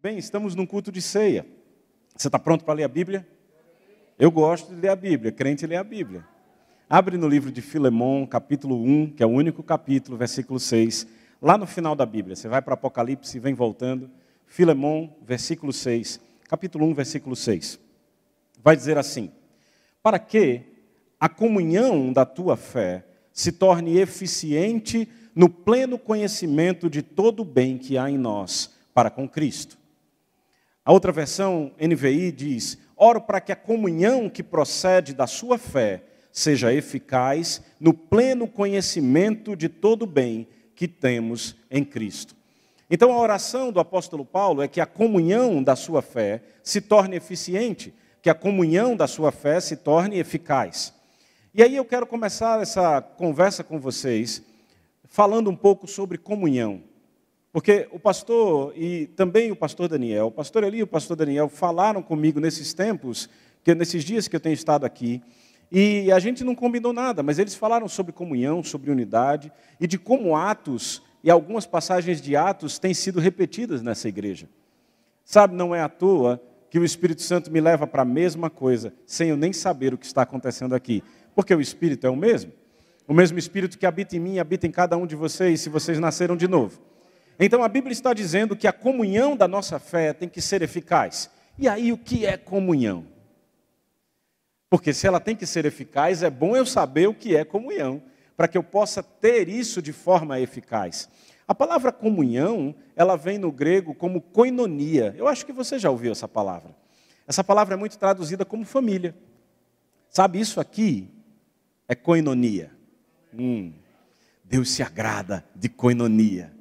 Bem, estamos num culto de ceia. Você está pronto para ler a Bíblia? Eu gosto de ler a Bíblia, crente lê a Bíblia. Abre no livro de Filemon, capítulo 1, que é o único capítulo, versículo 6. Lá no final da Bíblia, você vai para Apocalipse e vem voltando. Filemon, versículo 6. Capítulo 1, versículo 6. Vai dizer assim: para que a comunhão da tua fé se torne eficiente no pleno conhecimento de todo o bem que há em nós para com Cristo. A outra versão, NVI, diz: oro para que a comunhão que procede da sua fé seja eficaz no pleno conhecimento de todo o bem que temos em Cristo. Então a oração do apóstolo Paulo é que a comunhão da sua fé se torne eficiente, que a comunhão da sua fé se torne eficaz. E aí eu quero começar essa conversa com vocês falando um pouco sobre comunhão. Porque o pastor e também o pastor Daniel, o pastor Eli e o pastor Daniel falaram comigo nesses tempos, nesses dias que eu tenho estado aqui, e a gente não combinou nada, mas eles falaram sobre comunhão, sobre unidade, e de como Atos e algumas passagens de Atos têm sido repetidas nessa igreja. Sabe, não é à toa que o Espírito Santo me leva para a mesma coisa, sem eu nem saber o que está acontecendo aqui, porque o Espírito é o mesmo Espírito que habita em mim, habita em cada um de vocês, se vocês nasceram de novo. Então a Bíblia está dizendo que a comunhão da nossa fé tem que ser eficaz. E aí o que é comunhão? Porque se ela tem que ser eficaz, é bom eu saber o que é comunhão, para que eu possa ter isso de forma eficaz. A palavra comunhão, ela vem no grego como koinonia. Eu acho que você já ouviu essa palavra. Essa palavra é muito traduzida como família. Sabe, isso aqui é koinonia. Deus se agrada de koinonia.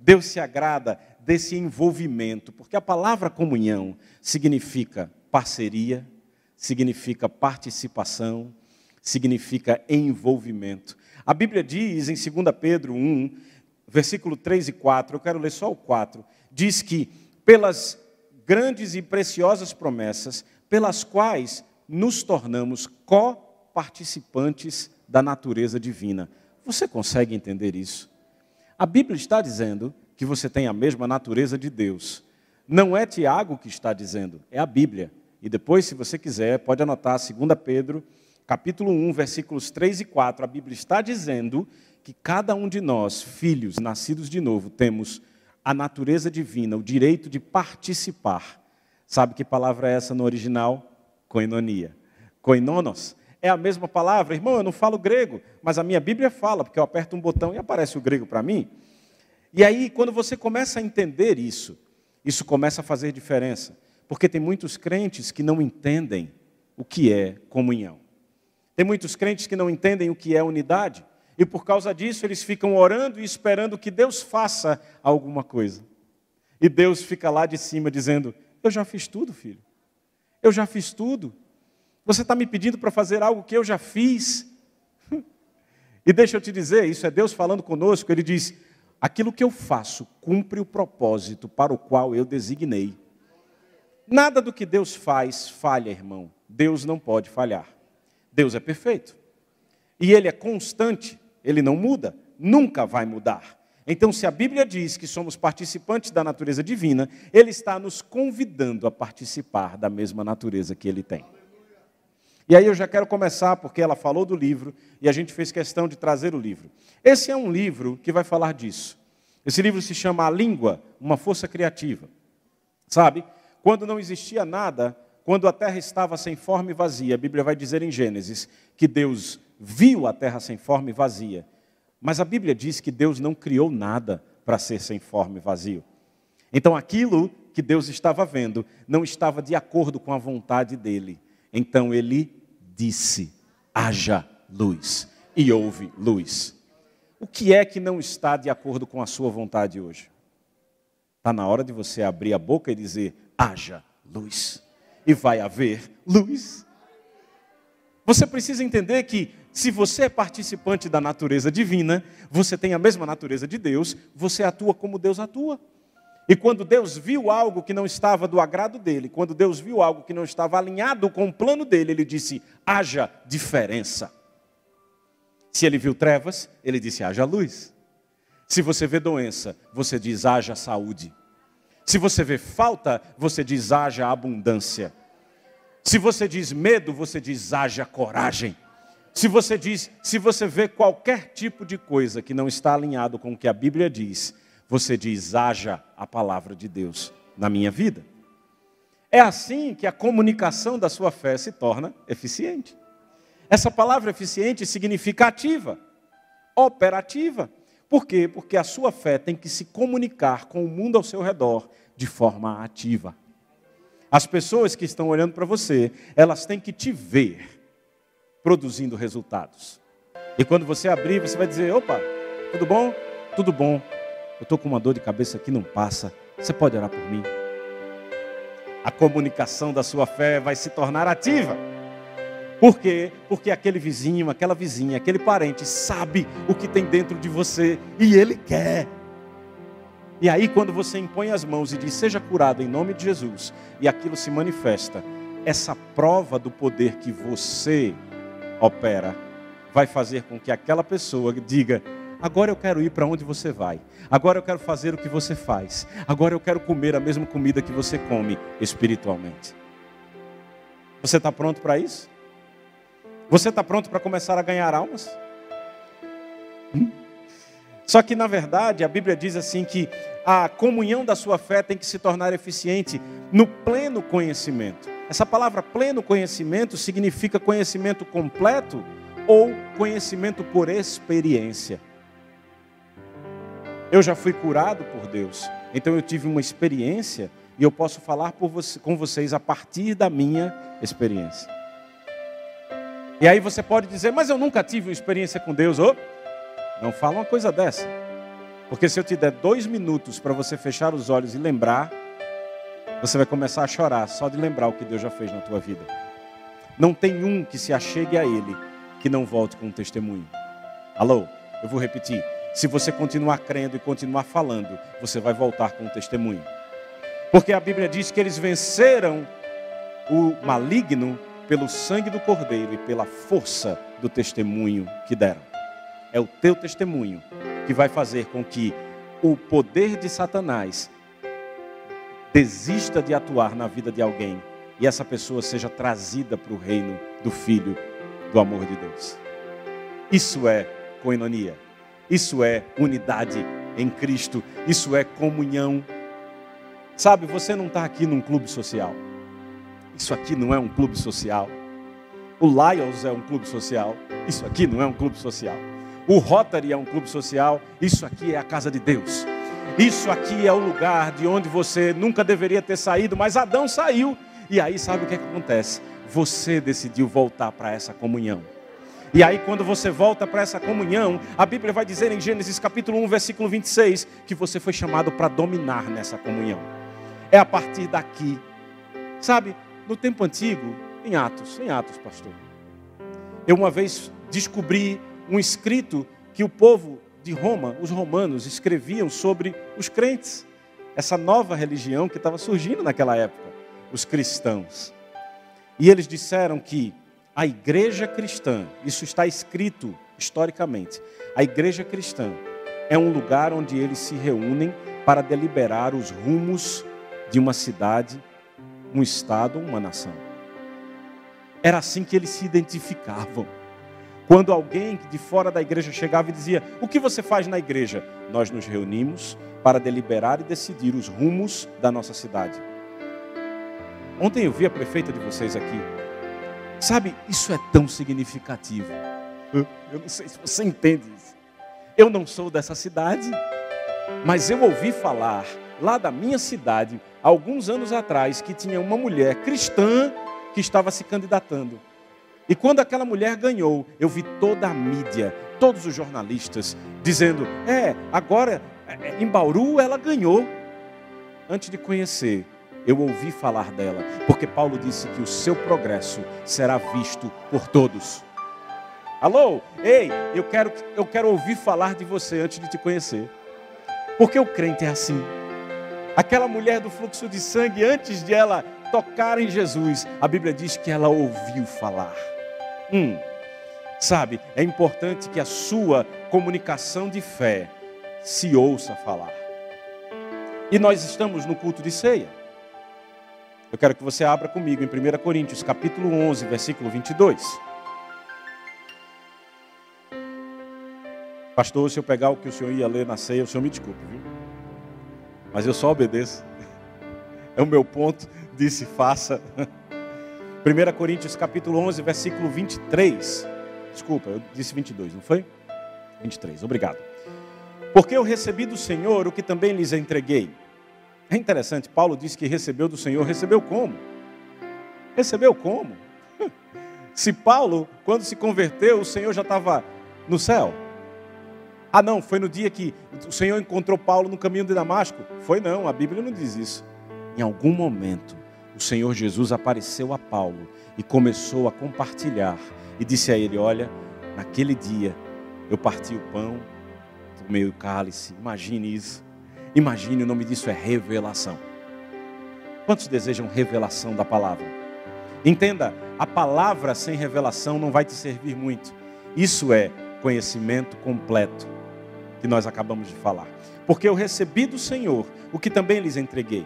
Deus se agrada desse envolvimento, porque a palavra comunhão significa parceria, significa participação, significa envolvimento. A Bíblia diz em 2 Pedro 1, versículo 3 e 4, eu quero ler só o 4, diz que pelas grandes e preciosas promessas, pelas quais nos tornamos coparticipantes da natureza divina. Você consegue entender isso? A Bíblia está dizendo que você tem a mesma natureza de Deus. Não é Tiago que está dizendo, é a Bíblia. E depois, se você quiser, pode anotar 2 Pedro, capítulo 1, versículos 3 e 4. A Bíblia está dizendo que cada um de nós, filhos nascidos de novo, temos a natureza divina, o direito de participar. Sabe que palavra é essa no original? Koinonia. Koinonos. É a mesma palavra. Irmão, eu não falo grego, mas a minha Bíblia fala, porque eu aperto um botão e aparece o grego para mim. E aí, quando você começa a entender isso, isso começa a fazer diferença. Porque tem muitos crentes que não entendem o que é comunhão. Tem muitos crentes que não entendem o que é unidade. E por causa disso, eles ficam orando e esperando que Deus faça alguma coisa. E Deus fica lá de cima dizendo: eu já fiz tudo, filho. Eu já fiz tudo. Você está me pedindo para fazer algo que eu já fiz. E deixa eu te dizer, isso é Deus falando conosco. Ele diz: aquilo que eu faço cumpre o propósito para o qual eu designei. Nada do que Deus faz falha, irmão. Deus não pode falhar. Deus é perfeito. E Ele é constante. Ele não muda. Nunca vai mudar. Então, se a Bíblia diz que somos participantes da natureza divina, Ele está nos convidando a participar da mesma natureza que Ele tem. E aí eu já quero começar, porque ela falou do livro, e a gente fez questão de trazer o livro. Esse é um livro que vai falar disso. Esse livro se chama A Língua, uma Força Criativa. Sabe, quando não existia nada, quando a terra estava sem forma e vazia, a Bíblia vai dizer em Gênesis que Deus viu a terra sem forma e vazia. Mas a Bíblia diz que Deus não criou nada para ser sem forma e vazio. Então aquilo que Deus estava vendo não estava de acordo com a vontade dele. Então Ele disse: haja luz, e houve luz. O que é que não está de acordo com a sua vontade hoje? Está na hora de você abrir a boca e dizer: haja luz, e vai haver luz. Você precisa entender que, se você é participante da natureza divina, você tem a mesma natureza de Deus, você atua como Deus atua. E quando Deus viu algo que não estava do agrado dele, quando Deus viu algo que não estava alinhado com o plano dele, ele disse: haja diferença. Se ele viu trevas, ele disse: haja luz. Se você vê doença, você diz: haja saúde. Se você vê falta, você diz haja abundância. Se você diz medo, você diz haja coragem. Se você vê qualquer tipo de coisa que não está alinhado com o que a Bíblia diz, você diz haja a palavra de Deus na minha vida. É assim que a comunicação da sua fé se torna eficiente. Essa palavra eficiente significa ativa, operativa. Por quê? Porque a sua fé tem que se comunicar com o mundo ao seu redor de forma ativa. As pessoas que estão olhando para você, elas têm que te ver produzindo resultados. E quando você abrir, você vai dizer, opa, tudo bom? Tudo bom. Eu estou com uma dor de cabeça que não passa. Você pode orar por mim? A comunicação da sua fé vai se tornar ativa. Por quê? Porque aquele vizinho, aquela vizinha, aquele parente sabe o que tem dentro de você e ele quer. E aí quando você impõe as mãos e diz, seja curado em nome de Jesus, e aquilo se manifesta, essa prova do poder que você opera vai fazer com que aquela pessoa diga, agora eu quero ir para onde você vai. Agora eu quero fazer o que você faz. Agora eu quero comer a mesma comida que você come espiritualmente. Você está pronto para isso? Você está pronto para começar a ganhar almas? Só que na verdade a Bíblia diz assim que a comunhão da sua fé tem que se tornar eficiente no pleno conhecimento. Essa palavra pleno conhecimento significa conhecimento completo ou conhecimento por experiência. Eu já fui curado por Deus, então eu tive uma experiência e eu posso falar com vocês a partir da minha experiência. E aí você pode dizer, mas eu nunca tive uma experiência com Deus. Oh, não fala uma coisa dessa. Porque se eu te der 2 minutos para você fechar os olhos e lembrar, você vai começar a chorar só de lembrar o que Deus já fez na tua vida. Não tem um que se achegue a Ele que não volte com um testemunho. Alô, eu vou repetir. Se você continuar crendo e continuar falando, você vai voltar com um testemunho. Porque a Bíblia diz que eles venceram o maligno pelo sangue do Cordeiro e pela força do testemunho que deram. É o teu testemunho que vai fazer com que o poder de Satanás desista de atuar na vida de alguém e essa pessoa seja trazida para o reino do Filho do amor de Deus. Isso é koinonia. Isso é unidade em Cristo. Isso é comunhão. Sabe, você não está aqui num clube social. Isso aqui não é um clube social. O Lions é um clube social. Isso aqui não é um clube social. O Rotary é um clube social. Isso aqui é a casa de Deus. Isso aqui é o lugar de onde você nunca deveria ter saído, mas Adão saiu. E aí sabe o que acontece? Você decidiu voltar para essa comunhão. E aí quando você volta para essa comunhão, a Bíblia vai dizer em Gênesis capítulo 1, versículo 26, que você foi chamado para dominar nessa comunhão. É a partir daqui. Sabe, no tempo antigo, em Atos, pastor, eu uma vez descobri um escrito que o povo de Roma, os romanos, escreviam sobre os crentes. Essa nova religião que estava surgindo naquela época, os cristãos. E eles disseram que a igreja cristã, isso está escrito historicamente, a igreja cristã é um lugar onde eles se reúnem para deliberar os rumos de uma cidade, um estado, uma nação. Era assim que eles se identificavam. Quando alguém de fora da igreja chegava e dizia, o que você faz na igreja? Nós nos reunimos para deliberar e decidir os rumos da nossa cidade. Ontem eu vi a prefeita de vocês aqui. Sabe, isso é tão significativo. Eu não sei se você entende isso. Eu não sou dessa cidade, mas eu ouvi falar lá da minha cidade, alguns anos atrás, que tinha uma mulher cristã que estava se candidatando. E quando aquela mulher ganhou, eu vi toda a mídia, todos os jornalistas, dizendo, agora em Bauru ela ganhou. Antes de conhecer, eu ouvi falar dela, porque Paulo disse que o seu progresso será visto por todos. Alô? Ei, eu quero ouvir falar de você antes de te conhecer. Porque o crente é assim. Aquela mulher do fluxo de sangue, antes de ela tocar em Jesus, a Bíblia diz que ela ouviu falar. Sabe, é importante que a sua comunicação de fé se ouça falar. E nós estamos no culto de ceia. Eu quero que você abra comigo em 1 Coríntios, capítulo 11, versículo 22. Pastor, se eu pegar o que o senhor ia ler na ceia, o senhor me desculpe, viu? Mas eu só obedeço. É o meu ponto, disse faça. 1 Coríntios, capítulo 11, versículo 23. Desculpa, eu disse 22, não foi? 23, obrigado. Porque eu recebi do Senhor o que também lhes entreguei. É interessante, Paulo disse que recebeu do Senhor. Recebeu como? Recebeu como? Se Paulo, quando se converteu, o Senhor já estava no céu. Ah não, foi no dia que o Senhor encontrou Paulo no caminho de Damasco? Foi não, a Bíblia não diz isso. Em algum momento, o Senhor Jesus apareceu a Paulo e começou a compartilhar. E disse a ele, olha, naquele dia eu parti o pão, tomei o cálice. Imagine isso. Imagine, o nome disso é revelação. Quantos desejam revelação da palavra? Entenda, a palavra sem revelação não vai te servir muito. Isso é conhecimento completo que nós acabamos de falar. Porque eu recebi do Senhor o que também lhes entreguei.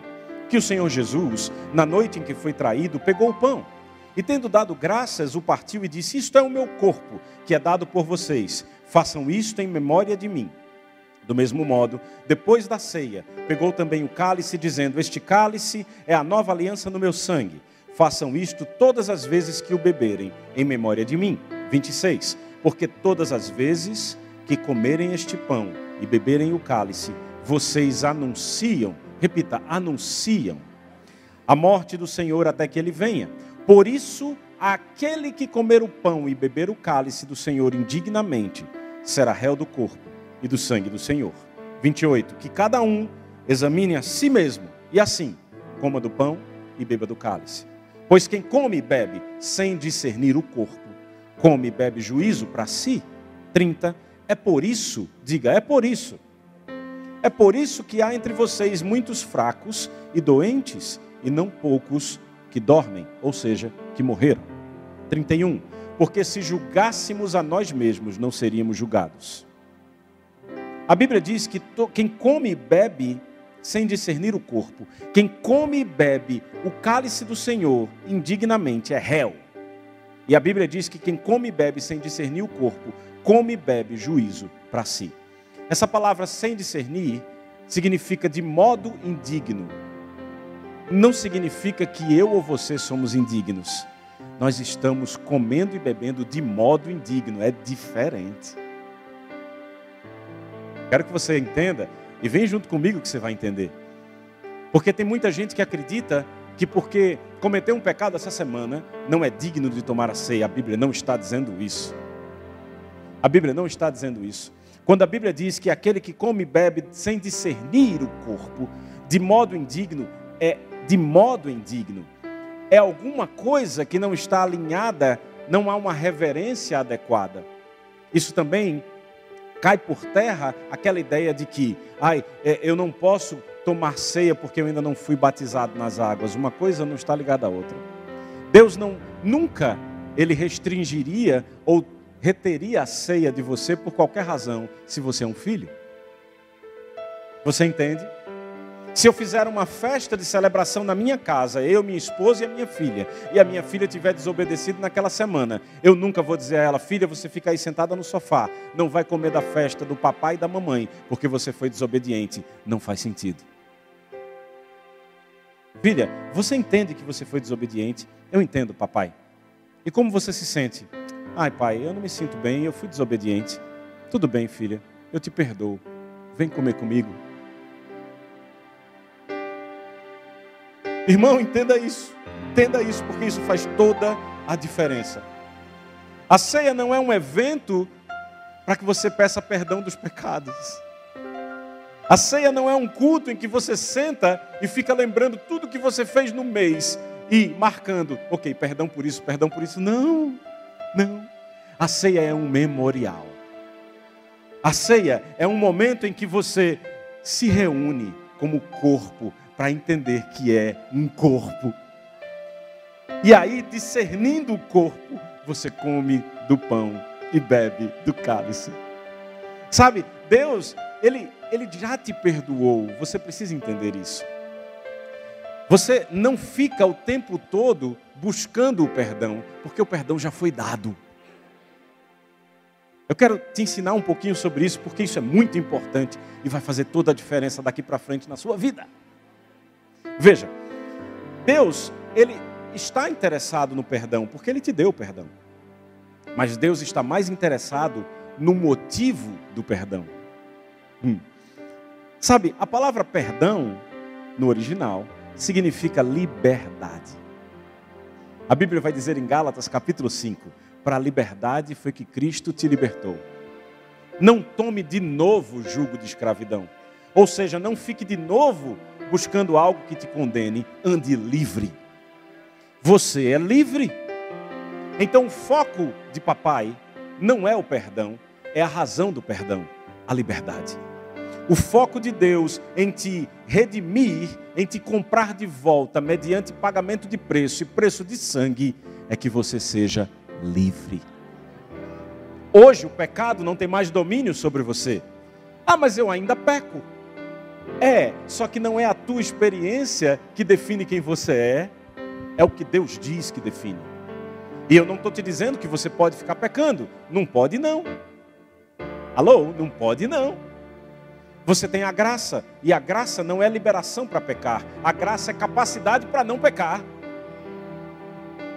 Que o Senhor Jesus, na noite em que foi traído, pegou o pão. E tendo dado graças, o partiu e disse, isto é o meu corpo, que é dado por vocês. Façam isto em memória de mim. Do mesmo modo, depois da ceia, pegou também o cálice, dizendo, este cálice é a nova aliança no meu sangue. Façam isto todas as vezes que o beberem, em memória de mim. 26. Porque todas as vezes que comerem este pão e beberem o cálice, vocês anunciam, repita, anunciam a morte do Senhor até que ele venha. Por isso, aquele que comer o pão e beber o cálice do Senhor indignamente, será réu do corpo e do sangue do Senhor. 28. Que cada um examine a si mesmo, e assim, coma do pão e beba do cálice. Pois quem come e bebe sem discernir o corpo, come e bebe juízo para si. 30. É por isso, diga, é por isso que há entre vocês muitos fracos e doentes, e não poucos que dormem, ou seja, que morreram. 31. Porque se julgássemos a nós mesmos, não seríamos julgados. A Bíblia diz que quem come e bebe sem discernir o corpo, quem come e bebe o cálice do Senhor indignamente é réu. E a Bíblia diz que quem come e bebe sem discernir o corpo, come e bebe juízo para si. Essa palavra sem discernir significa de modo indigno. Não significa que eu ou você somos indignos. Nós estamos comendo e bebendo de modo indigno, é diferente. Quero que você entenda e vem junto comigo que você vai entender. Porque tem muita gente que acredita que porque cometeu um pecado essa semana, não é digno de tomar a ceia. A Bíblia não está dizendo isso. A Bíblia não está dizendo isso. Quando a Bíblia diz que aquele que come e bebe sem discernir o corpo, de modo indigno, é de modo indigno. É alguma coisa que não está alinhada, não há uma reverência adequada. Isso também cai por terra aquela ideia de que, eu não posso tomar ceia porque eu ainda não fui batizado nas águas. Uma coisa não está ligada à outra. Deus nunca ele restringiria ou reteria a ceia de você por qualquer razão, se você é um filho. Você entende? Se eu fizer uma festa de celebração na minha casa, eu, minha esposa e a minha filha, e a minha filha tiver desobedecido naquela semana, eu nunca vou dizer a ela, filha, você fica aí sentada no sofá, não vai comer da festa do papai e da mamãe, porque você foi desobediente. Não faz sentido. Filha, você entende que você foi desobediente? Eu entendo, papai. E como você se sente? Ai, pai, eu não me sinto bem, eu fui desobediente. Tudo bem, filha, eu te perdoo. Vem comer comigo. Irmão, entenda isso, porque isso faz toda a diferença. A ceia não é um evento para que você peça perdão dos pecados. A ceia não é um culto em que você senta e fica lembrando tudo que você fez no mês e marcando, ok, perdão por isso. Não. A ceia é um memorial. A ceia é um momento em que você se reúne como corpo para entender que é um corpo. E aí, discernindo o corpo, você come do pão e bebe do cálice. Sabe, Deus, Ele já te perdoou, você precisa entender isso. Você não fica o tempo todo buscando o perdão, porque o perdão já foi dado. Eu quero te ensinar um pouquinho sobre isso, porque isso é muito importante e vai fazer toda a diferença daqui para frente na sua vida. Veja, Deus, Ele está interessado no perdão, porque Ele te deu o perdão. Mas Deus está mais interessado no motivo do perdão. Sabe, a palavra perdão, no original, significa liberdade. A Bíblia vai dizer em Gálatas capítulo 5, para a liberdade foi que Cristo te libertou. Não tome de novo o jugo de escravidão. Ou seja, não fique de novo buscando algo que te condene, ande livre. Você é livre. Então o foco de papai não é o perdão, é a razão do perdão, a liberdade. O foco de Deus em te redimir, em te comprar de volta, mediante pagamento de preço e preço de sangue, é que você seja livre. Hoje o pecado não tem mais domínio sobre você. Ah, mas eu ainda peco. Só que não é a tua experiência que define quem você é o que Deus diz que define. E eu não estou te dizendo que você pode ficar pecando. Não pode não. Alô? Não pode não. Você tem a graça, e a graça não é liberação para pecar. A graça é capacidade para não pecar.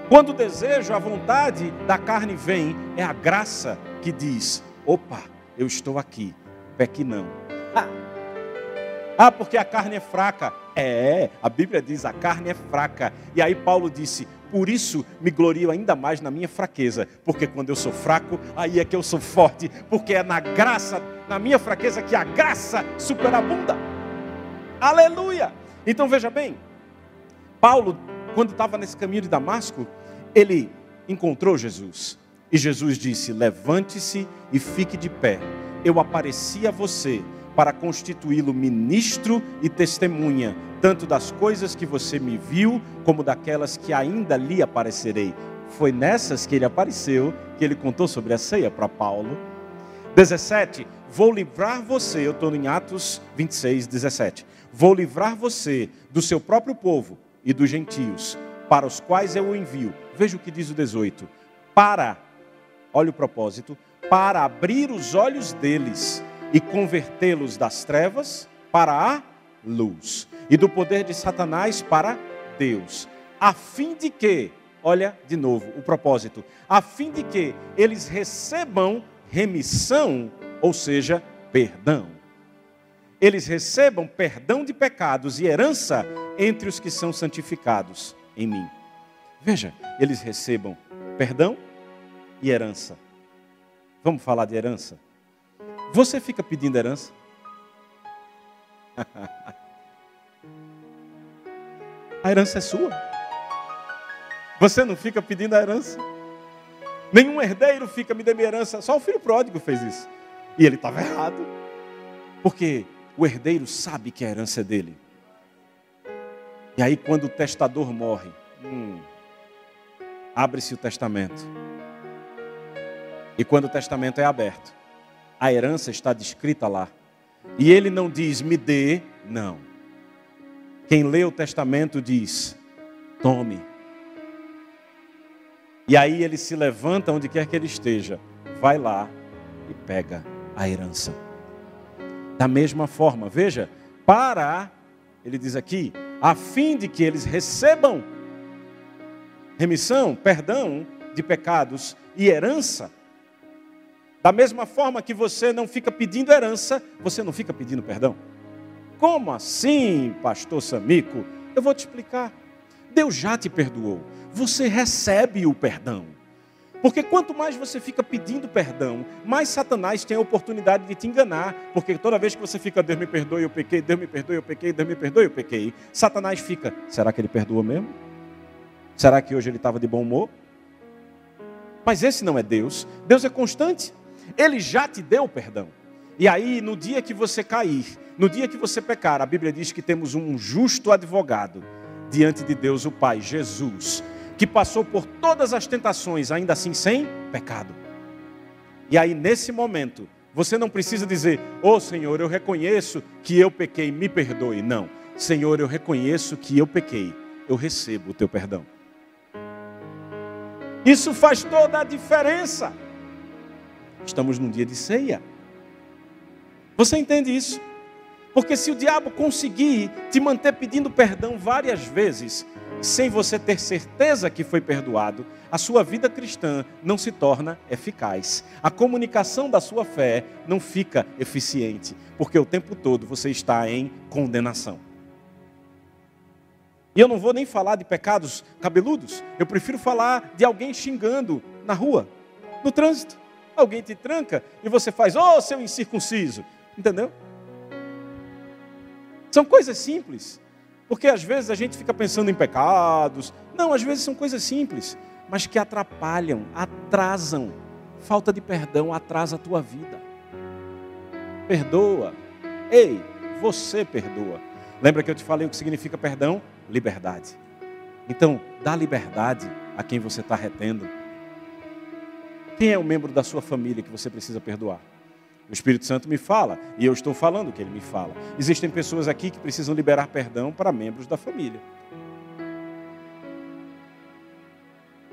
Quando o desejo, a vontade da carne vem, é a graça que diz, opa, eu estou aqui, peque não. Porque a carne é fraca. A Bíblia diz, a carne é fraca. E aí Paulo disse, por isso me glorio ainda mais na minha fraqueza, porque quando eu sou fraco, aí é que eu sou forte, porque é na graça, na minha fraqueza, que a graça superabunda. Aleluia! Então veja bem, Paulo, quando estava nesse caminho de Damasco, ele encontrou Jesus, e Jesus disse, levante-se e fique de pé, eu apareci a você, para constituí-lo ministro e testemunha, tanto das coisas que você me viu, como daquelas que ainda lhe aparecerei. Foi nessas que ele apareceu, que ele contou sobre a ceia para Paulo. 17, vou livrar você, eu estou em Atos 26, 17. Vou livrar você do seu próprio povo e dos gentios, para os quais eu o envio. Veja o que diz o 18. Olha o propósito, para abrir os olhos deles, e convertê-los das trevas para a luz, e do poder de Satanás para Deus, a fim de que, olha de novo o propósito, a fim de que eles recebam remissão, ou seja, perdão. Eles recebam perdão de pecados e herança entre os que são santificados em mim. Veja, eles recebam perdão e herança. Vamos falar de herança? Você fica pedindo herança? A herança é sua. Você não fica pedindo a herança. Nenhum herdeiro fica, me dê minha herança. Só o filho pródigo fez isso. E ele estava errado. Porque o herdeiro sabe que a herança é dele. E aí quando o testador morre, abre-se o testamento. E quando o testamento é aberto, a herança está descrita lá. E ele não diz, me dê, não. Quem lê o testamento diz, tome. E aí ele se levanta onde quer que ele esteja, vai lá e pega a herança. Da mesma forma, veja, ele diz aqui, a fim de que eles recebam remissão, perdão de pecados e herança. Da mesma forma que você não fica pedindo herança, você não fica pedindo perdão. Como assim, pastor Samico? Eu vou te explicar. Deus já te perdoou. Você recebe o perdão. Porque quanto mais você fica pedindo perdão, mais Satanás tem a oportunidade de te enganar. Porque toda vez que você fica, Deus me perdoe, eu pequei, Deus me perdoe, eu pequei, Deus me perdoe, eu pequei. Satanás fica, será que ele perdoou mesmo? Será que hoje ele estava de bom humor? Mas esse não é Deus. Deus é constante. Ele já te deu o perdão. E aí, no dia que você cair, no dia que você pecar, a Bíblia diz que temos um justo advogado diante de Deus o Pai, Jesus, que passou por todas as tentações, ainda assim sem pecado. E aí, nesse momento, Você não precisa dizer, ô Senhor, eu reconheço que eu pequei, me perdoe. Não. Senhor, eu reconheço que eu pequei, eu recebo o teu perdão. Isso faz toda a diferença. Estamos num dia de ceia. Você entende isso? Porque se o diabo conseguir te manter pedindo perdão várias vezes, sem você ter certeza que foi perdoado, a sua vida cristã não se torna eficaz. A comunicação da sua fé não fica eficiente, porque o tempo todo você está em condenação. E eu não vou nem falar de pecados cabeludos, eu prefiro falar de alguém xingando na rua, no trânsito. Alguém te tranca e você faz, ô seu incircunciso, entendeu? São coisas simples, porque às vezes a gente fica pensando em pecados. Não, às vezes são coisas simples, mas que atrapalham, atrasam. Falta de perdão atrasa a tua vida. Perdoa. Ei, você perdoa. Lembra que eu te falei o que significa perdão? Liberdade. Então, dá liberdade a quem você está retendo. Quem é o membro da sua família que você precisa perdoar? O Espírito Santo me fala, e eu estou falando o que ele me fala. Existem pessoas aqui que precisam liberar perdão para membros da família.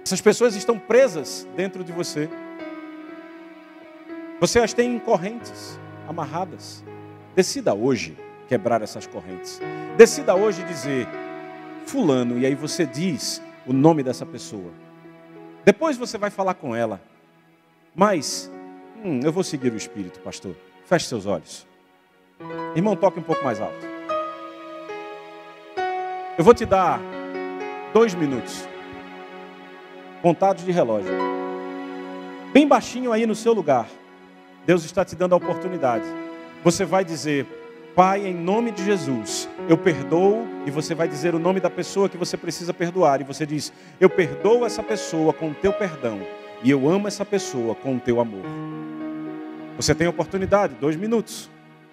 Essas pessoas estão presas dentro de você. Você as tem em correntes, amarradas. Decida hoje quebrar essas correntes. Decida hoje dizer, fulano, e aí você diz o nome dessa pessoa. Depois você vai falar com ela. Mas, eu vou seguir o Espírito, pastor. Feche seus olhos. Irmão, toque um pouco mais alto. Eu vou te dar 2 minutos. Contados de relógio. Bem baixinho aí no seu lugar. Deus está te dando a oportunidade. Você vai dizer, Pai, em nome de Jesus, eu perdoo. E você vai dizer o nome da pessoa que você precisa perdoar. E você diz, eu perdoo essa pessoa com o teu perdão. E eu amo essa pessoa com o teu amor. Você tem a oportunidade, 2 minutos.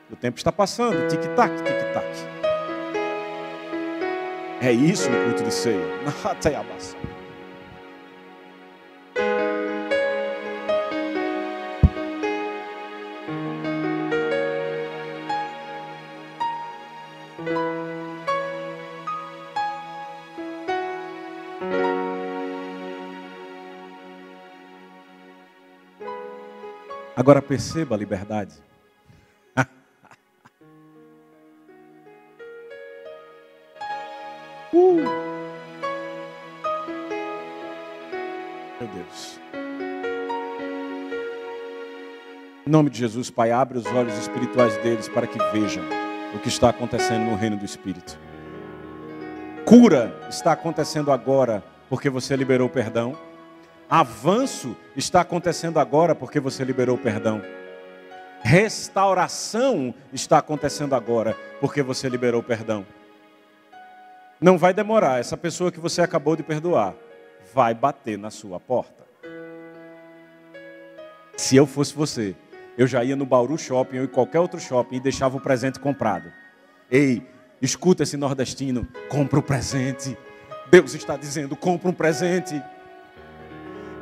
O tempo está passando, tic-tac, tic-tac. É isso no culto de ceia. Agora perceba a liberdade. Meu Deus. Em nome de Jesus, Pai, abre os olhos espirituais deles para que vejam o que está acontecendo no reino do Espírito. Cura está acontecendo agora porque você liberou o perdão. Avanço está acontecendo agora porque você liberou o perdão. Restauração está acontecendo agora porque você liberou o perdão. Não vai demorar, essa pessoa que você acabou de perdoar vai bater na sua porta. Se eu fosse você, eu já ia no Bauru Shopping ou em qualquer outro shopping e deixava o presente comprado. Ei, escuta esse nordestino, compra o presente. Deus está dizendo, compra um presente.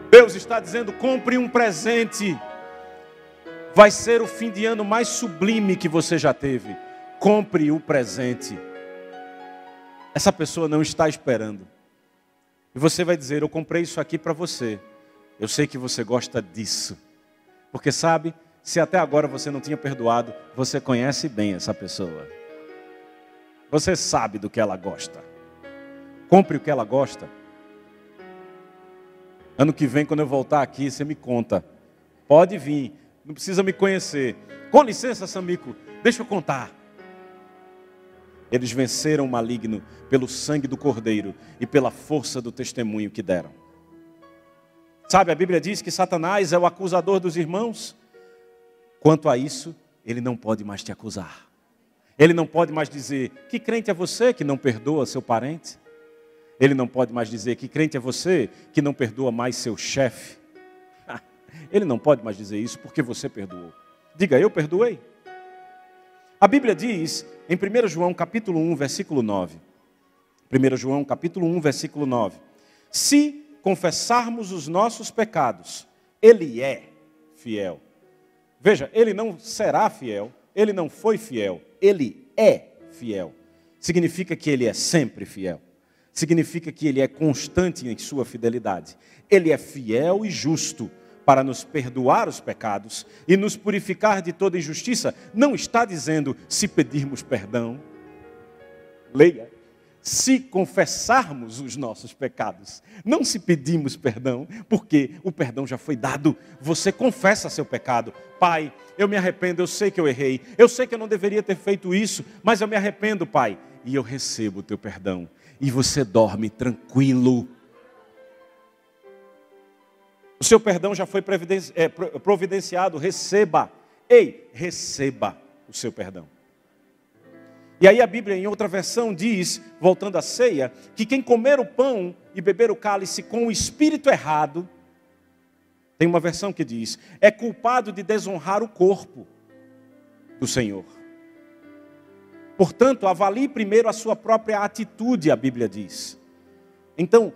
Deus está dizendo, compre um presente. Vai ser o fim de ano mais sublime que você já teve. Compre o presente. Essa pessoa não está esperando. E você vai dizer, eu comprei isso aqui para você. Eu sei que você gosta disso. Porque sabe, se até agora você não tinha perdoado, você conhece bem essa pessoa. Você sabe do que ela gosta. Compre o que ela gosta. Ano que vem, quando eu voltar aqui, você me conta. Pode vir, não precisa me conhecer. Com licença, Samico, deixa eu contar. Eles venceram o maligno pelo sangue do Cordeiro e pela força do testemunho que deram. Sabe, a Bíblia diz que Satanás é o acusador dos irmãos. Quanto a isso, ele não pode mais te acusar. Ele não pode mais dizer, que crente é você que não perdoa seu parente? Ele não pode mais dizer, que crente é você que não perdoa mais seu chefe? Ele não pode mais dizer isso porque você perdoou. Diga, eu perdoei. A Bíblia diz, em 1 João capítulo 1, versículo 9. 1 João capítulo 1, versículo 9. Se confessarmos os nossos pecados, Ele é fiel. Veja, ele não será fiel, ele não foi fiel, ele é fiel. Significa que ele é sempre fiel. Significa que ele é constante em sua fidelidade. Ele é fiel e justo para nos perdoar os pecados e nos purificar de toda injustiça. Não está dizendo se pedirmos perdão. Leia. Se confessarmos os nossos pecados. Não se pedimos perdão, porque o perdão já foi dado. Você confessa seu pecado. Pai, eu me arrependo, eu sei que eu errei. Eu sei que eu não deveria ter feito isso, mas eu me arrependo, Pai. E eu recebo o teu perdão. E você dorme tranquilo. O seu perdão já foi providenciado. Receba. Ei, receba o seu perdão. E aí a Bíblia, em outra versão, diz, voltando à ceia, que quem comer o pão e beber o cálice com o espírito errado, tem uma versão que diz, é culpado de desonrar o corpo do Senhor. Portanto, avalie primeiro a sua própria atitude, a Bíblia diz. Então,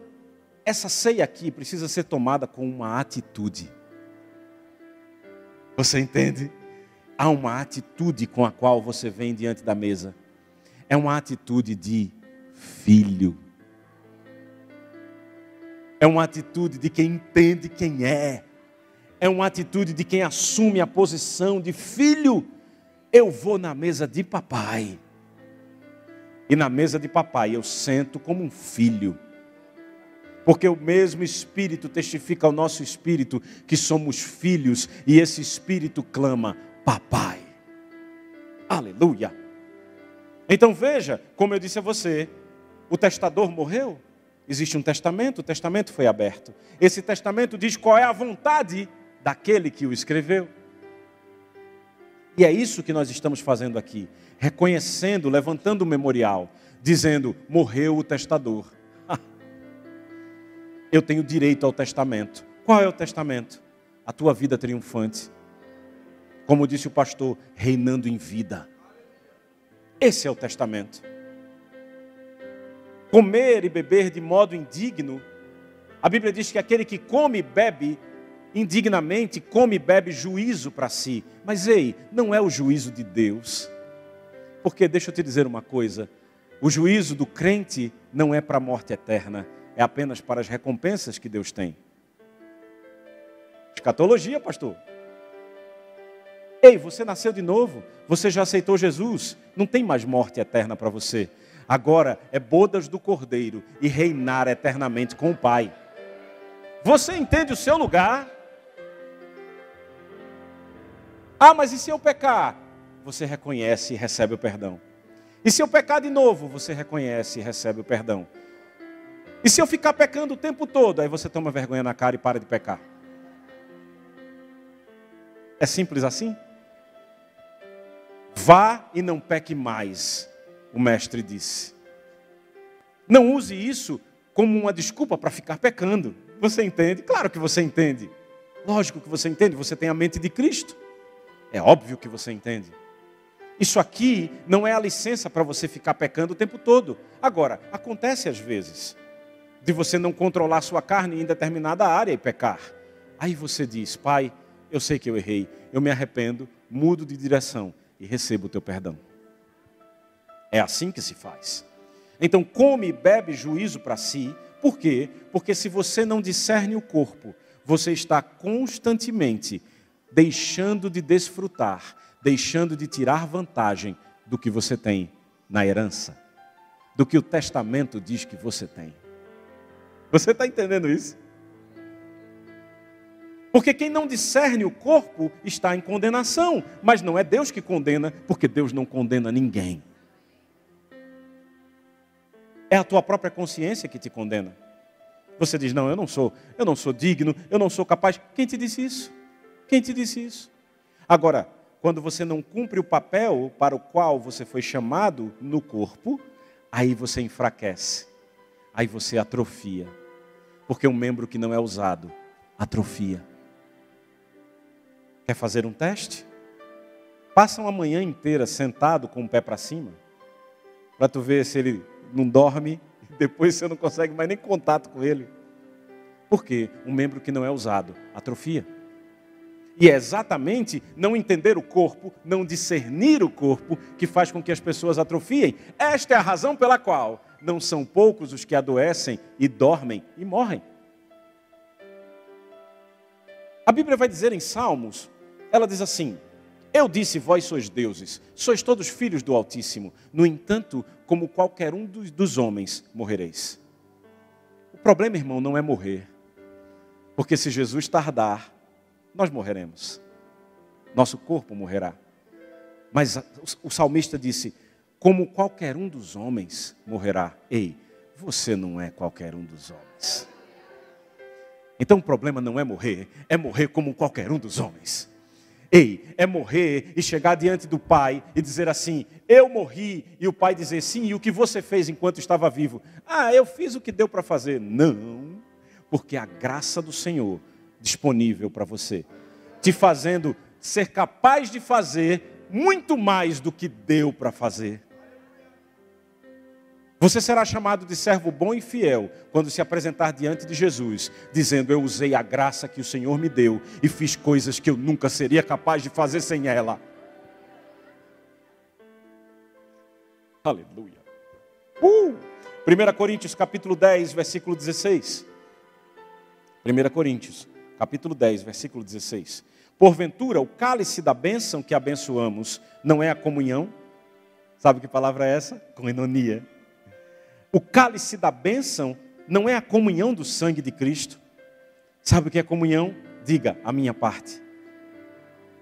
essa ceia aqui precisa ser tomada com uma atitude. Você entende? Há uma atitude com a qual você vem diante da mesa. É uma atitude de filho. É uma atitude de quem entende quem é. É uma atitude de quem assume a posição de filho. Eu vou na mesa de papai. E na mesa de papai eu sento como um filho. Porque o mesmo Espírito testifica ao nosso espírito que somos filhos. E esse Espírito clama, papai. Aleluia. Então veja, como eu disse a você, o testador morreu, existe um testamento, o testamento foi aberto. Esse testamento diz qual é a vontade daquele que o escreveu. E é isso que nós estamos fazendo aqui, reconhecendo, levantando o memorial, dizendo, morreu o testador. Eu tenho direito ao testamento. Qual é o testamento? A tua vida triunfante. Como disse o pastor, reinando em vida. Esse é o testamento. Comer e beber de modo indigno. A Bíblia diz que aquele que come e bebe indignamente, come e bebe juízo para si. Mas ei, não é o juízo de Deus. Porque deixa eu te dizer uma coisa. O juízo do crente não é para a morte eterna. É apenas para as recompensas que Deus tem. Escatologia, pastor. Ei, você nasceu de novo, você já aceitou Jesus, não tem mais morte eterna para você. Agora é bodas do Cordeiro e reinar eternamente com o Pai. Você entende o seu lugar? Ah, mas e se eu pecar? Você reconhece e recebe o perdão. E se eu pecar de novo, você reconhece e recebe o perdão. E se eu ficar pecando o tempo todo, aí você toma vergonha na cara e para de pecar. É simples assim? Vá e não peque mais, o mestre disse. Não use isso como uma desculpa para ficar pecando. Você entende? Claro que você entende. Lógico que você entende, você tem a mente de Cristo. É óbvio que você entende. Isso aqui não é a licença para você ficar pecando o tempo todo. Agora, acontece às vezes de você não controlar sua carne em determinada área e pecar. Aí você diz, Pai, eu sei que eu errei, eu me arrependo, mudo de direção e recebo o teu perdão. É assim que se faz. Então come e bebe juízo para si. Por quê? Porque se você não discerne o corpo, você está constantemente deixando de desfrutar, deixando de tirar vantagem do que você tem na herança, do que o testamento diz que você tem. Você está entendendo isso? Porque quem não discerne o corpo está em condenação. Mas não é Deus que condena, porque Deus não condena ninguém. É a tua própria consciência que te condena. Você diz, não, eu não sou digno, eu não sou capaz. Quem te disse isso? Quem te disse isso? Agora, quando você não cumpre o papel para o qual você foi chamado no corpo, aí você enfraquece. Aí você atrofia. Porque um membro que não é usado, atrofia. Quer fazer um teste? Passa uma manhã inteira sentado com o pé para cima, para tu ver se ele não dorme, depois você não consegue mais nem contato com ele. Por quê? Um membro que não é usado, atrofia. E é exatamente não entender o corpo, não discernir o corpo, que faz com que as pessoas atrofiem. Esta é a razão pela qual não são poucos os que adoecem e dormem e morrem. A Bíblia vai dizer em Salmos, ela diz assim: eu disse, vós sois deuses, sois todos filhos do Altíssimo. No entanto, como qualquer um dos homens, morrereis. O problema, irmão, não é morrer. Porque se Jesus tardar, nós morreremos. Nosso corpo morrerá. Mas o salmista disse, como qualquer um dos homens morrerá. Ei, você não é qualquer um dos homens. Então o problema não é morrer como qualquer um dos homens. Ei, é morrer e chegar diante do Pai e dizer assim, eu morri, e o Pai dizer sim, e o que você fez enquanto estava vivo? Ah, eu fiz o que deu para fazer. Não, porque a graça do Senhor disponível para você, te fazendo ser capaz de fazer muito mais do que deu para fazer. Você será chamado de servo bom e fiel quando se apresentar diante de Jesus, dizendo, eu usei a graça que o Senhor me deu e fiz coisas que eu nunca seria capaz de fazer sem ela. Aleluia. 1 Coríntios capítulo 10, versículo 16. 1 Coríntios capítulo 10, versículo 16. Porventura, o cálice da bênção que abençoamos não é a comunhão? Sabe que palavra é essa? Koinonia. O cálice da bênção não é a comunhão do sangue de Cristo. Sabe o que é comunhão? Diga, a minha parte.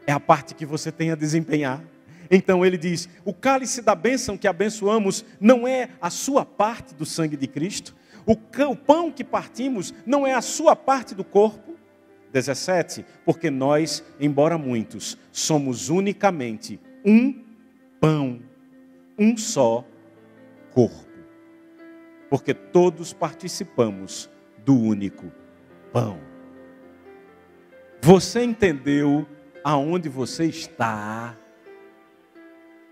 É a parte que você tem a desempenhar. Então ele diz, o cálice da bênção que abençoamos não é a sua parte do sangue de Cristo. O pão que partimos não é a sua parte do corpo. 17, porque nós, embora muitos, somos unicamente um pão, um só corpo. Porque todos participamos do único pão. Você entendeu aonde você está?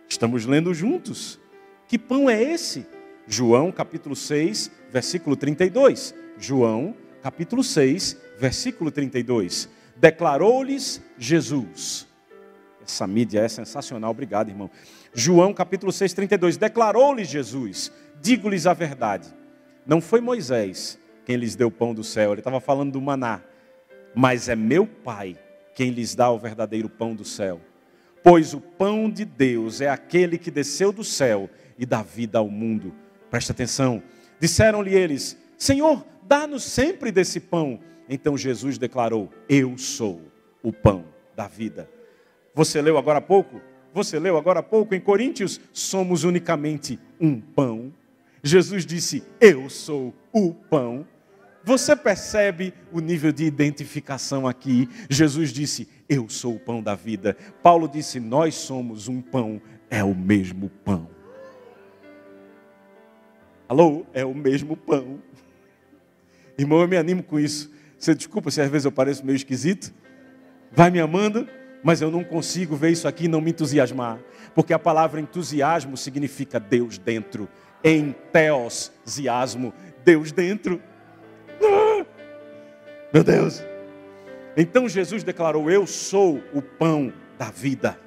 Estamos lendo juntos. Que pão é esse? João capítulo 6, versículo 32. João capítulo 6, versículo 32. Declarou-lhes Jesus. Essa mídia é sensacional, obrigado, irmão. João capítulo 6, 32. Declarou-lhes Jesus. Digo-lhes a verdade, não foi Moisés quem lhes deu o pão do céu, ele estava falando do maná, mas é meu Pai quem lhes dá o verdadeiro pão do céu. Pois o pão de Deus é aquele que desceu do céu e dá vida ao mundo. Presta atenção. Disseram-lhe eles, Senhor, dá-nos sempre desse pão. Então Jesus declarou, eu sou o pão da vida. Você leu agora há pouco? Em Coríntios, somos unicamente um pão. Jesus disse, eu sou o pão. Você percebe o nível de identificação aqui? Jesus disse, eu sou o pão da vida. Paulo disse, nós somos um pão, é o mesmo pão. Alô? É o mesmo pão. Irmão, eu me animo com isso. Você desculpa se às vezes eu pareço meio esquisito. Vai me amando, mas eu não consigo ver isso aqui e não me entusiasmar. Porque a palavra entusiasmo significa Deus dentro. Enteosiasmo, Deus dentro. Meu Deus. Então Jesus declarou, eu sou o pão da vida.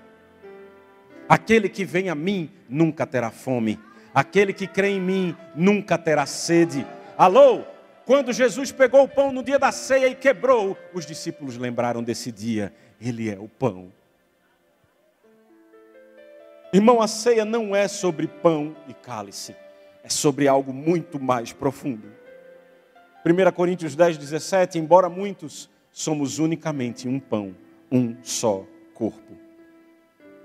Aquele que vem a mim nunca terá fome. Aquele que crê em mim nunca terá sede. Alô? Quando Jesus pegou o pão no dia da ceia e quebrou, os discípulos lembraram desse dia. Ele é o pão. Irmão, a ceia não é sobre pão e cálice. É sobre algo muito mais profundo. 1 Coríntios 10, 17, embora muitos, somos unicamente um pão, um só corpo.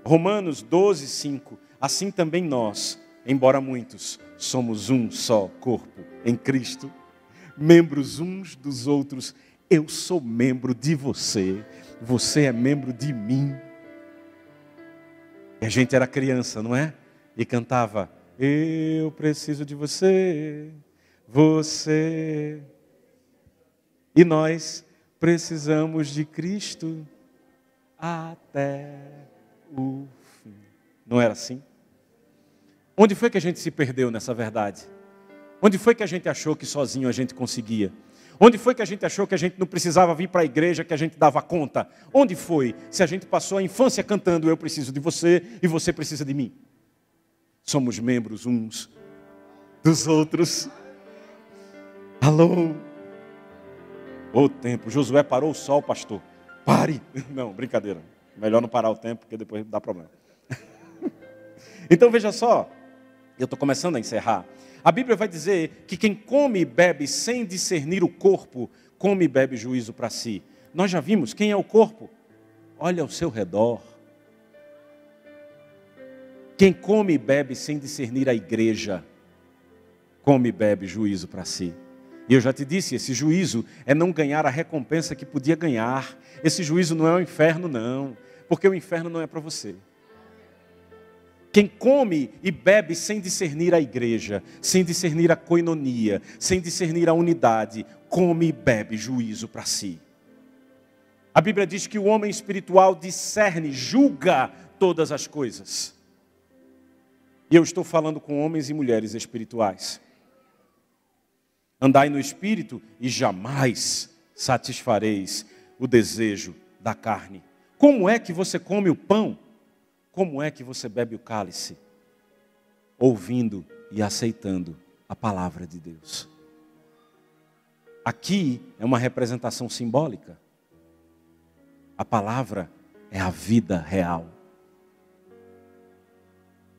Romanos 12, 5, assim também nós, embora muitos, somos um só corpo em Cristo, membros uns dos outros. Eu sou membro de você, você é membro de mim. E a gente era criança, não é? E cantava, eu preciso de você, você. E nós precisamos de Cristo até o fim. Não era assim? Onde foi que a gente se perdeu nessa verdade? Onde foi que a gente achou que sozinho a gente conseguia? Onde foi que a gente achou que a gente não precisava vir para a igreja, que a gente dava conta? Onde foi? Se a gente passou a infância cantando, eu preciso de você e você precisa de mim. Somos membros uns dos outros. Alô? Ô tempo, Josué parou o sol, pastor. Pare! Não, brincadeira. Melhor não parar o tempo, porque depois dá problema. Então veja só, eu estou começando a encerrar. A Bíblia vai dizer que quem come e bebe sem discernir o corpo, come e bebe juízo para si. Nós já vimos quem é o corpo. Olha ao seu redor. Quem come e bebe sem discernir a igreja, come e bebe juízo para si. E eu já te disse, esse juízo é não ganhar a recompensa que podia ganhar. Esse juízo não é o inferno, não. Porque o inferno não é para você. Quem come e bebe sem discernir a igreja, sem discernir a coinonia, sem discernir a unidade, come e bebe juízo para si. A Bíblia diz que o homem espiritual discerne, julga todas as coisas. E eu estou falando com homens e mulheres espirituais. Andai no Espírito e jamais satisfareis o desejo da carne. Como é que você come o pão? Como é que você bebe o cálice? Ouvindo e aceitando a palavra de Deus. Aqui é uma representação simbólica. A palavra é a vida real.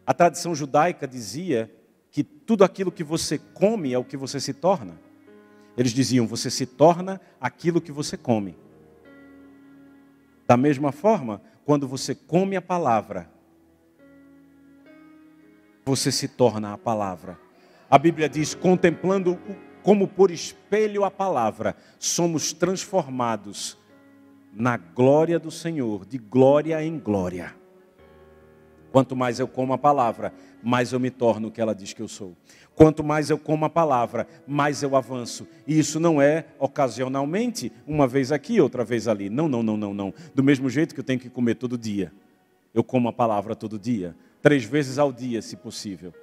A tradição judaica dizia que tudo aquilo que você come é o que você se torna. Eles diziam, você se torna aquilo que você come. Da mesma forma, quando você come a palavra, você se torna a palavra. A Bíblia diz, contemplando como por espelho a palavra, somos transformados na glória do Senhor, de glória em glória. Quanto mais eu como a palavra, mais eu me torno o que ela diz que eu sou. Quanto mais eu como a palavra, mais eu avanço. E isso não é ocasionalmente, uma vez aqui, outra vez ali. Não. Do mesmo jeito que eu tenho que comer todo dia. Eu como a palavra todo dia. 3 vezes ao dia, se possível.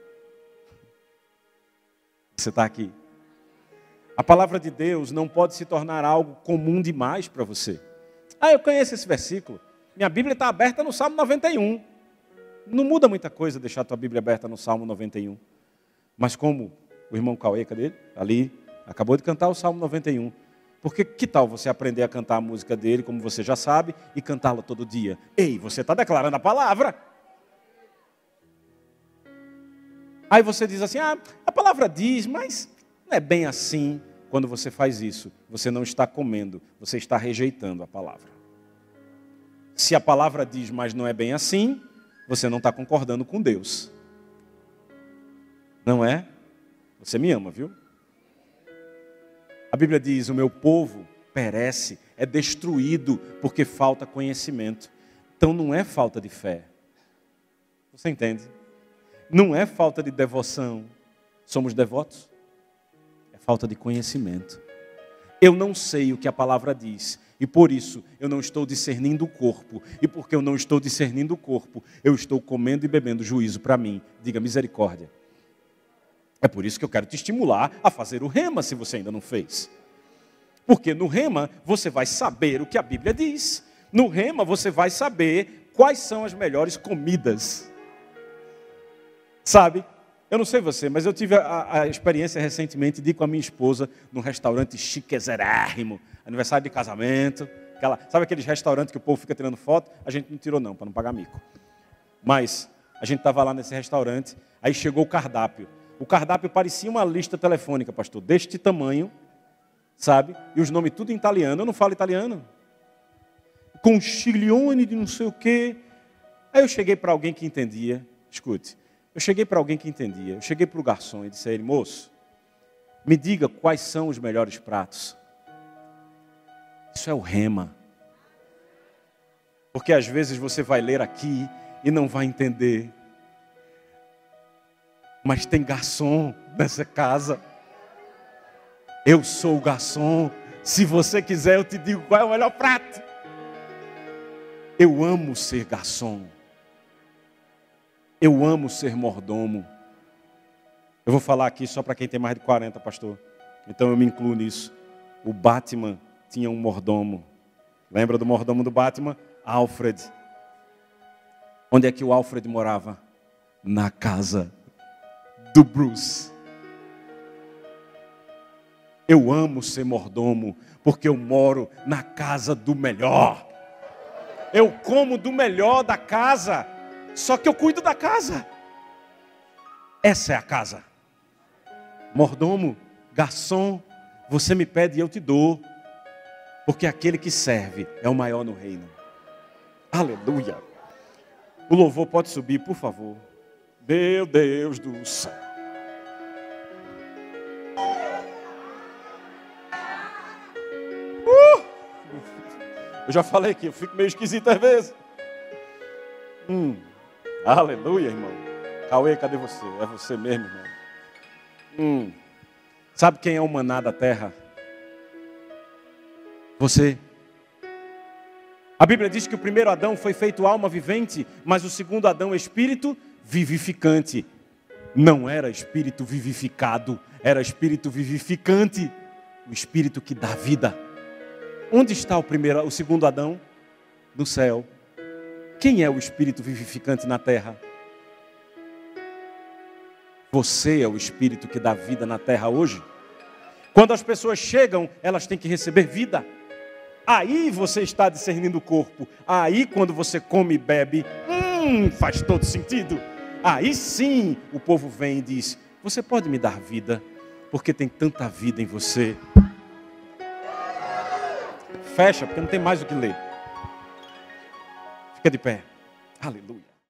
Você está aqui. A palavra de Deus não pode se tornar algo comum demais para você. Ah, eu conheço esse versículo. Minha Bíblia está aberta no Salmo 91. Não muda muita coisa deixar a tua Bíblia aberta no Salmo 91. Mas como o irmão Cauê, cadê ele? Ali, acabou de cantar o Salmo 91. Porque que tal você aprender a cantar a música dele, como você já sabe, e cantá-la todo dia? Ei, você está declarando a palavra. Aí você diz assim, a palavra diz, mas não é bem assim. Quando você faz isso, você não está comendo, você está rejeitando a palavra. Se a palavra diz, mas não é bem assim, você não está concordando com Deus. Não é? Você me ama, viu? A Bíblia diz, o meu povo perece, é destruído porque falta conhecimento. Então não é falta de fé. Você entende? Não é falta de devoção. Somos devotos? É falta de conhecimento. Eu não sei o que a palavra diz. E por isso eu não estou discernindo o corpo. E porque eu não estou discernindo o corpo, eu estou comendo e bebendo juízo para mim. Diga misericórdia. É por isso que eu quero te estimular a fazer o rema, se você ainda não fez. Porque no rema você vai saber o que a Bíblia diz. No rema você vai saber quais são as melhores comidas. Sabe? Eu não sei você, mas eu tive a experiência recentemente de ir com a minha esposa num restaurante chiquezerérrimo, aniversário de casamento. Sabe aqueles restaurantes que o povo fica tirando foto? A gente não tirou não, para não pagar mico. Mas a gente estava lá nesse restaurante, aí chegou o cardápio. O cardápio parecia uma lista telefônica, pastor, deste tamanho, sabe? E os nomes tudo em italiano. Eu não falo italiano. Conchiglione de não sei o quê. Aí eu cheguei para alguém que entendia. Escute. Eu cheguei para alguém que entendia. Eu cheguei para o garçom e disse a ele, moço, me diga quais são os melhores pratos. Isso é o rema. Porque às vezes você vai ler aqui e não vai entender. Mas tem garçom nessa casa. Eu sou o garçom. Se você quiser, eu te digo qual é o melhor prato. Eu amo ser garçom. Eu amo ser mordomo. Eu vou falar aqui só para quem tem mais de 40, pastor. Então eu me incluo nisso. O Batman tinha um mordomo. Lembra do mordomo do Batman? Alfred. Onde é que o Alfred morava? Na casa do Bruce. Eu amo ser mordomo, porque eu moro na casa do melhor. Eu como do melhor da casa, só que eu cuido da casa. Essa é a casa. Mordomo, garçom, você me pede e eu te dou, porque aquele que serve é o maior no reino. Aleluia. O louvor pode subir, por favor. Meu Deus do céu. Eu já falei que eu fico meio esquisito às vezes. Aleluia, irmão. Cauê, cadê você? É você mesmo, irmão. Sabe quem é o maná da terra? Você. A Bíblia diz que o primeiro Adão foi feito alma vivente, mas o segundo Adão espírito vivificante. Não era espírito vivificado, era espírito vivificante. O espírito que dá vida. Onde está o segundo Adão? No céu. Quem é o espírito vivificante na terra? Você é o espírito que dá vida na terra hoje. Quando as pessoas chegam, elas têm que receber vida. Aí você está discernindo o corpo. Aí quando você come e bebe, faz todo sentido. Aí sim o povo vem e diz: você pode me dar vida? Porque tem tanta vida em você. Fecha, porque não tem mais o que ler. Fica de pé. Aleluia.